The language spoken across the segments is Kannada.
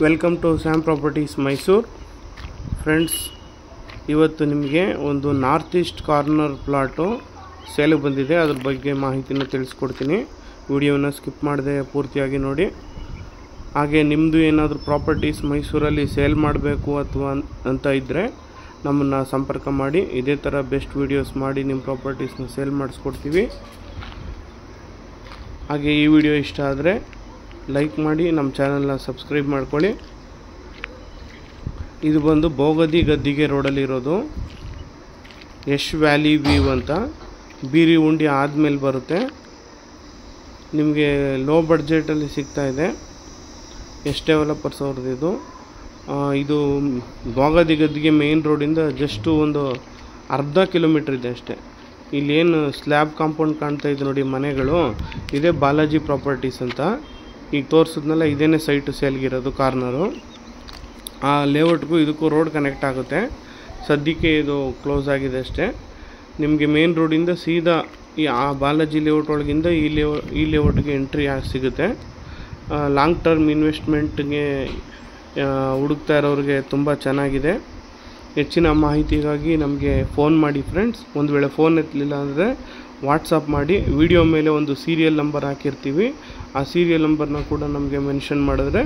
Welcome to Sam properties Mysuru friends. ಇವತ್ತು ನಿಮಗೆ ಒಂದು ನಾರ್ತ್ ಈಸ್ಟ್ ಕಾರ್ನರ್ ಪ್ಲಾಟು ಸೇಲಿಗೆ ಬಂದಿದೆ. ಅದ್ರ ಬಗ್ಗೆ ಮಾಹಿತಿನ ತಿಳಿಸ್ಕೊಡ್ತೀನಿ. ವಿಡಿಯೋನ ಸ್ಕಿಪ್ ಮಾಡದೆ ಪೂರ್ತಿಯಾಗಿ ನೋಡಿ. ಹಾಗೆ ನಿಮ್ಮದು ಏನಾದರೂ ಪ್ರಾಪರ್ಟೀಸ್ ಮೈಸೂರಲ್ಲಿ ಸೇಲ್ ಮಾಡಬೇಕು ಅಂತ ಇದ್ದರೆ ನಮ್ಮನ್ನು ಸಂಪರ್ಕ ಮಾಡಿ. ಇದೇ ಥರ ಬೆಸ್ಟ್ ವೀಡಿಯೋಸ್ ಮಾಡಿ ನಿಮ್ಮ ಪ್ರಾಪರ್ಟೀಸ್ನ ಸೇಲ್ ಮಾಡಿಸ್ಕೊಡ್ತೀವಿ. ಹಾಗೆ ಈ ವಿಡಿಯೋ ಇಷ್ಟ ಆದರೆ ಲೈಕ್ ಮಾಡಿ, ನಮ್ಮ ಚಾನಲ್ನ ಸಬ್ಸ್ಕ್ರೈಬ್ ಮಾಡ್ಕೊಳ್ಳಿ. ಇದು ಬಂದು ಬೋಗದಿ ಗದ್ದಿಗೆ ರೋಡಲ್ಲಿರೋದು. ಯಶ್ ವ್ಯಾಲಿ ವ್ಯೂ ಅಂತ ಬೀರಿ ಉಂಡಿ ಆದಮೇಲೆ ಬರುತ್ತೆ. ನಿಮಗೆ ಲೋ ಬಡ್ಜೆಟಲ್ಲಿ ಸಿಗ್ತಾ ಇದೆ. ಯಶ್ ಡೆವಲಪರ್ಸ್ ಅವ್ರದ್ದು ಇದು ಬೋಗದಿ ಗದ್ದಿಗೆ ಮೇನ್ ರೋಡಿಂದ ಜಸ್ಟು ಒಂದು ಅರ್ಧ ಕಿಲೋಮೀಟ್ರ್ ಇದೆ ಅಷ್ಟೇ. ಇಲ್ಲೇನು ಸ್ಲ್ಯಾಬ್ ಕಾಂಪೌಂಡ್ ಕಾಣ್ತಾ ಇದೆ ನೋಡಿ ಮನೆಗಳು, ಇದೇ ಬಾಲಾಜಿ ಪ್ರಾಪರ್ಟೀಸ್ ಅಂತ. ಈಗ ತೋರಿಸಿದ್ನಲ್ಲ ಇದೇನೇ ಸೈಟು ಸೇಲ್ಗಿರೋದು ಕಾರ್ನರು. ಆ ಲೇಔಟ್ಗೂ ಇದಕ್ಕೂ ರೋಡ್ ಕನೆಕ್ಟ್ ಆಗುತ್ತೆ. ಸದ್ಯಕ್ಕೆ ಇದು ಕ್ಲೋಸ್ ಆಗಿದೆ ಅಷ್ಟೇ. ನಿಮಗೆ ಮೇನ್ ರೋಡಿಂದ ಸೀದಾ ಆ ಬಾಲಾಜಿ ಲೇಔಟ್ ಒಳಗಿಂದ ಈ ಲೇಔಟ್ಗೆ ಎಂಟ್ರಿ ಸಿಗುತ್ತೆ. ಲಾಂಗ್ ಟರ್ಮ್ ಇನ್ವೆಸ್ಟ್ಮೆಂಟ್ಗೆ ಹುಡುಕ್ತಾ ಇರೋರಿಗೆ ತುಂಬ ಚೆನ್ನಾಗಿದೆ. ಹೆಚ್ಚಿನ ಮಾಹಿತಿಗಾಗಿ ನಮಗೆ ಫೋನ್ ಮಾಡಿ ಫ್ರೆಂಡ್ಸ್. ಒಂದು ವೇಳೆ ಫೋನ್ ಎತ್ತಲಿಲ್ಲ ಅಂದರೆ ವಾಟ್ಸಪ್ ಮಾಡಿ. ವಿಡಿಯೋ ಮೇಲೆ ಒಂದು ಸೀರಿಯಲ್ ನಂಬರ್ ಹಾಕಿರ್ತೀವಿ. ಆ ಸೀರಿಯಲ್ ನಂಬರ್ನ ಕೂಡ ನಮಗೆ ಮೆನ್ಷನ್ ಮಾಡಿದ್ರೆ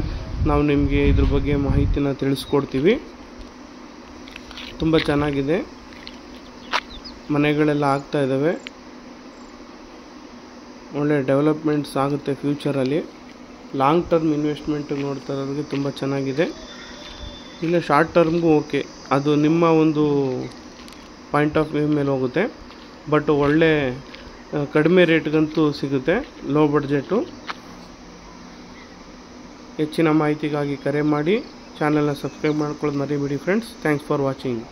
ನಾವು ನಿಮಗೆ ಇದ್ರ ಬಗ್ಗೆ ಮಾಹಿತಿನ ತಿಳಿಸ್ಕೊಡ್ತೀವಿ. ತುಂಬ ಚೆನ್ನಾಗಿದೆ, ಮನೆಗಳೆಲ್ಲ ಆಗ್ತಾ ಇದ್ದಾವೆ. ಒಳ್ಳೆ ಡೆವಲಪ್ಮೆಂಟ್ಸ್ ಆಗುತ್ತೆ ಫ್ಯೂಚರಲ್ಲಿ. ಲಾಂಗ್ ಟರ್ಮ್ ಇನ್ವೆಸ್ಟ್ಮೆಂಟ್ ನೋಡ್ತಾ ಇರೋರಿಗೆ ತುಂಬ ಚೆನ್ನಾಗಿದೆ. ಇಲ್ಲ ಶಾರ್ಟ್ ಟರ್ಮ್ಗೂ ಓಕೆ, ಅದು ನಿಮ್ಮ ಒಂದು ಪಾಯಿಂಟ್ ಆಫ್ ವ್ಯೂ ಮೇಲೆ ಹೋಗುತ್ತೆ. ಬಟ್ ಒಳ್ಳೆ ಕಡಿಮೆ ರೇಟ್ಗಂತೂ ಸಿಗುತ್ತೆ, ಲೋ ಬಡ್ಜೆಟು. ಹೆಚ್ಚಿನ ಮಾಹಿತಿಗಾಗಿ ಕರೆ ಮಾಡಿ. ಚಾನಲ್ನ ಸಬ್ಸ್ಕ್ರೈಬ್ ಮಾಡ್ಕೊಳ್ಳೋದು ಮರಿಬೇಡಿ ಫ್ರೆಂಡ್ಸ್. Thanks for watching.